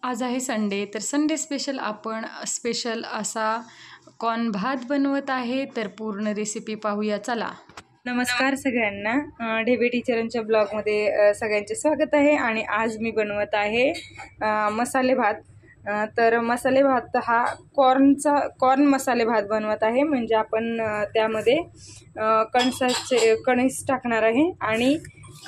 आज आहे संडे, तर संडे स्पेशल आपण स्पेशल असा कॉर्न भात बनवत आहे. तर पूर्ण रेसिपी पाहूया, चला. नमस्कार सगळ्यांना, ढेबे टीचरांच्या ब्लॉगमध्ये सगळ्यांचे स्वागत आहे. आणि आज मी बनवत आहे मसाले भात. तर मसाले भात हा कॉर्न मसाले भात बनवत आहे. म्हणजे आपण त्यामध्ये कणीस टाकणार आहे आणि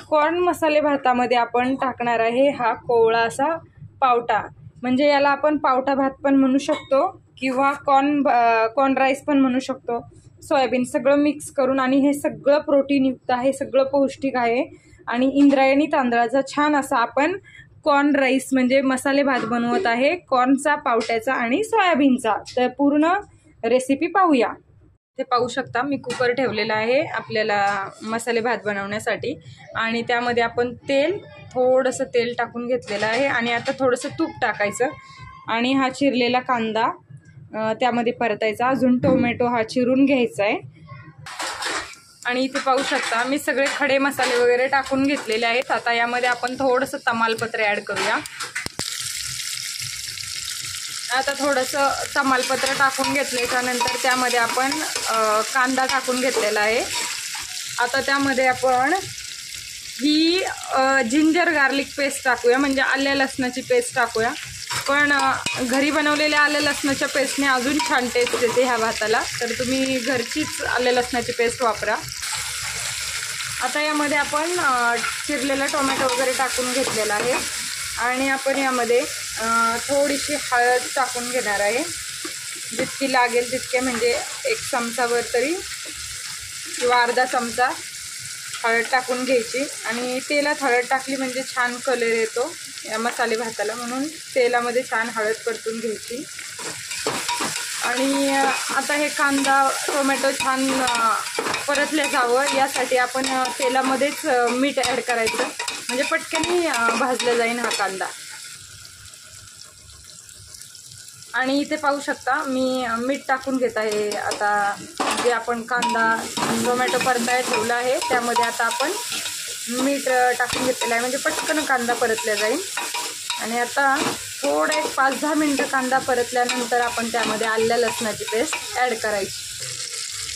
कॉर्न मसाले भातामध्ये आपण टाकणार आहे हा कोवळा असा पावटा. म्हणजे याला आपण पावटा भात पण म्हणू शकतो किंवा कॉर्न राईस पण म्हणू शकतो. सोयाबीन सगळं मिक्स करून, आणि हे सगळं प्रोटीनयुक्त आहे, सगळं पौष्टिक आहे. आणि इंद्रायणी तांदळाचा छान असा आपण कॉर्न राईस म्हणजे मसाले भात बनवत आहे, कॉर्नचा, पावट्याचा आणि सोयाबीनचा. तर पूर्ण रेसिपी पाहूया. ते पाहू शकता मी कुकर ठेवलेला आहे आपल्याला मसाले भात बनवण्यासाठी. आणि त्यामध्ये आपण थोडंसं तेल टाकून घेतलेलं आहे. आणि आता थोडंसं तूप टाकायचं आणि हा चिरलेला कांदा त्यामध्ये परतायचा. अजून टोमॅटो हा चिरून घ्यायचा आहे. आणि इथे पाहू शकता मी सगळे खडे मसाले वगैरे टाकून घेतलेले आहेत. आता यामध्ये आपण थोडंसं तमालपत्र ॲड करूया. आता थोडंसं तमालपत्र टाकून घेतल्याच्यानंतर त्यामध्ये आपण कांदा टाकून घेतलेला आहे. आता त्यामध्ये आपण ही जिंजर गार्लिक पेस्ट टाकूया, म्हणजे आल्या लसणाची पेस्ट टाकूया. पण घरी बनवलेल्या आल्या लसणाच्या पेस्टने अजून छान टेस्ट येते ह्या भाताला. तर तुम्ही घरचीच आल्या लसणाची पेस्ट वापरा. आता यामध्ये आपण चिरलेला टोमॅटो वगैरे टाकून घेतलेला आहे. आणि आपण यामध्ये थोडीशी हळद टाकून घेणार आहे, जितकी लागेल तितके, म्हणजे 1 चमचाभर तरी किंवा अर्धा चमचा हळद टाकून घ्यायची. आणि तेलात हळद टाकली म्हणजे छान कलर येतो या मसाले भाताला, म्हणून तेलामध्ये छान हळद परतून घ्यायची. आणि आता हे कांदा टोमॅटो छान परतले जावं यासाठी आपण तेलामध्येच मीठ ॲड करायचं, म्हणजे पटकन भाजला जाईल हा कांदा. आणि इथे पाहू शकता मी मीठ टाकून घेत आहे. आता जे आपण कांदा टोमॅटो परतायला ठेवला आहे त्यामध्ये आता आपण मीठ टाकून घेतलेलं आहे, म्हणजे पटकन कांदा परतला जाईल. आणि आता थोडं एक 5-10 मिनटं कांदा परतल्यानंतर आपण त्यामध्ये आल्या लसणाची पेस्ट ॲड करायची.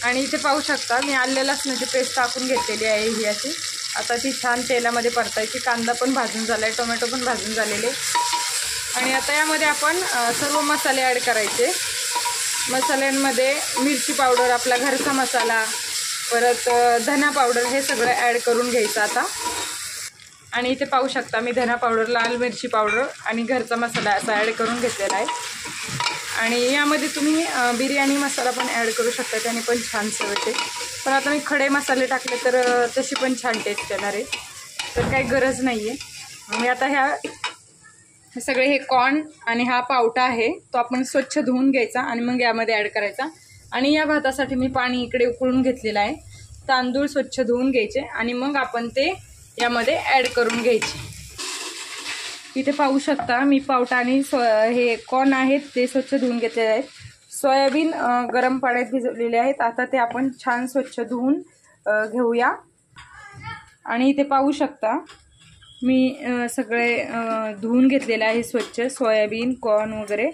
आणि इथे पाहू शकता मी आल्या लसणाची पेस्ट टाकून घेतलेली आहे ही अशी. आता ती छान तेलामध्ये परतायची. कांदा पण भाजून झाला आहे, टोमॅटो पण भाजून झालेले. आणि आता यामध्ये आपण सर्व मसाले ॲड करायचे. मसाल्यांमध्ये मिरची पावडर, आपला घरचा मसाला, परत धना पावडर, हे सगळं ॲड करून घ्यायचं आता. आणि इथे पाहू शकता मी धना पावडर, लाल मिरची पावडर आणि घरचा मसाला असा ॲड करून घेतलेला आहे. आणि यामध्ये तुम्ही बिर्याणी मसाला पण ॲड करू शकता, त्याने पण छान चव येते. पण आता मी खडे मसाले टाकले तर तशी पण छान टेस्ट येणार आहे, तर काही गरज नाही आहे. मी आता सगळे हे कॉर्न आणि हा पावटा आहे तो आपण स्वच्छ धुवून घ्यायचा आणि मग यामध्ये ॲड करायचा. आणि या भातासाठी मी पाणी इकडे उकळून घेतलेलं आहे. तांदूळ स्वच्छ धुवून घ्यायचे आणि मग आपण ते यामध्ये ॲड करून घ्यायचे. इथे पाहू शकता मी पावटा आणि हे कॉर्न आहेत ते स्वच्छ धुवून घेतलेले आहेत. सोयाबीन गरम पाण्यात भिजवलेले आहेत. आता ते आपण छान स्वच्छ धुवून घेऊया. आणि इथे पाहू शकता मी सगळे धुवून घेतलेले आहे स्वच्छ, सोयाबीन, कॉर्न वगैरे.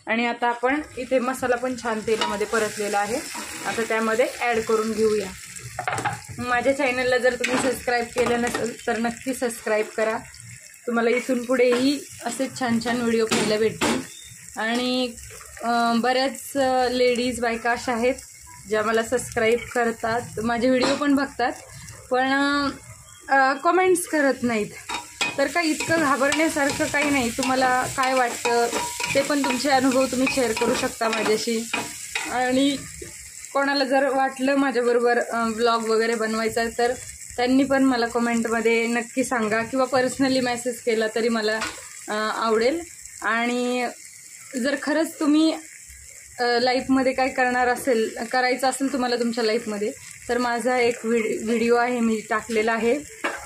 आणि आता आपण इथे मसाला पण छान तेलामध्ये परतलेला आहे. आता त्यामध्ये ॲड करून घेऊया. माझ्या चॅनलला जर तुम्ही सबस्क्राईब केलं नसेल तर नक्की सबस्क्राईब करा. तुम्हाला इथून पुढेही असेच छान छान व्हिडिओ पाहायला भेटतील. आणि बऱ्याच लेडीज बायका अशा आहेत ज्या मला सबस्क्राईब करतात, माझे व्हिडिओ पण बघतात, पण कमेंट्स करत नाहीत. तर काही इतकं घाबरण्यासारखं काही नाही. तुम्हाला काय वाटतं ते पण तुमचे अनुभव तुम्ही शेअर करू शकता माझ्याशी. आणि कोणाला जर वाटलं माझ्याबरोबर ब्लॉग वगैरे बनवायचा तर त्यांनी पण मला कमेंटमध्ये नक्की सांगा, किंवा पर्सनली मेसेज केला तरी मला आवडेल. आणि जर खरंच तुम्ही लाईफमध्ये काय करायचं असेल तुम्हाला तुमच्या लाईफमध्ये, तर माझा एक व्हिडिओ आहे मी टाकलेला आहे,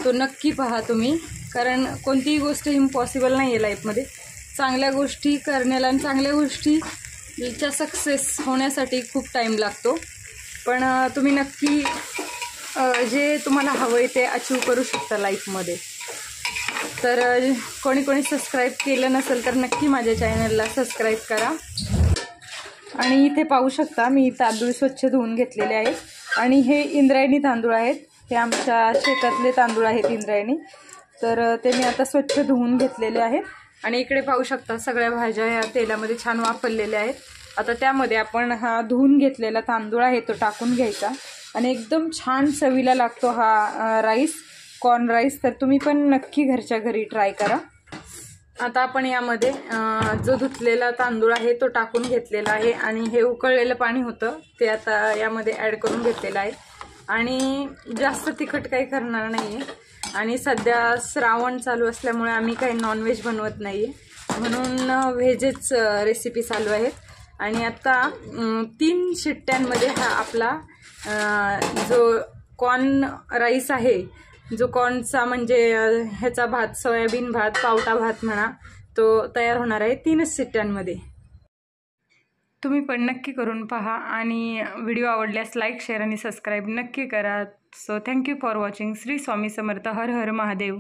तो नक्की पहा तुम्ही. कारण कोणतीही गोष्ट इम्पॉसिबल नाही आहे लाईफमध्ये. चांगल्या गोष्टी करण्याला आणि चांगल्या गोष्टीच्या सक्सेस होण्यासाठी खूप टाईम लागतो. पण तुम्ही नक्की जे तुम्हाला हवं आहे ते अचीव करू शकता लाईफमध्ये. तर कोणी कोणी सबस्क्राईब केलं नसेल तर नक्की माझ्या चॅनलला सबस्क्राईब करा. आणि इथे पाहू शकता मी तांदूळ स्वच्छ धुवून घेतलेले आहेत आणि हे इंद्रायणी तांदूळ आहेत. हे आमच्या शेतातले तांदूळ आहेत इंद्रायणी. तर ते मी आता स्वच्छ धुवून घेतलेले आहेत. आणि इकडे पाहू शकता सगळ्या भाज्या ह्या तेलामध्ये छान वाफरलेल्या आहेत. आता त्यामध्ये आपण हा धुवून घेतलेला तांदूळ आहे तो टाकून घ्यायचा आणि एकदम छान चवीला लागतो हा राईस, कॉर्न राईस. तर तुम्ही पण नक्की घरच्या घरी ट्राय करा. आता आपण यामध्ये जो धुतलेला तांदूळ आहे तो टाकून घेतलेला आहे आणि हे उकळलेलं पाणी होतं ते आता यामध्ये ॲड करून घेतलेलं आहे. आणि जास्त तिखट काही करणार नाही आहे. आणि सध्या श्रावण चालू असल्यामुळे आम्ही काही नॉनव्हेज बनवत नाही आहे, म्हणून व्हेजच रेसिपी चालू आहेत. आणि आता 3 शिट्ट्यांमध्ये हा आपला जो कॉर्न राईस आहे, जो कॉर्नचा म्हणजे ह्याचा भात, सोयाबीन भात, पावटा भात म्हणा, तो तयार होणार आहे 3च शिट्ट्यांमध्ये. तुम्ही पण नक्की करून पहा आणि व्हिडिओ आवडल्यास लाईक, शेअर आणि सबस्क्राईब नक्की करा. So thank you for watching. Shri Swami Samarth. Her her Mahadev.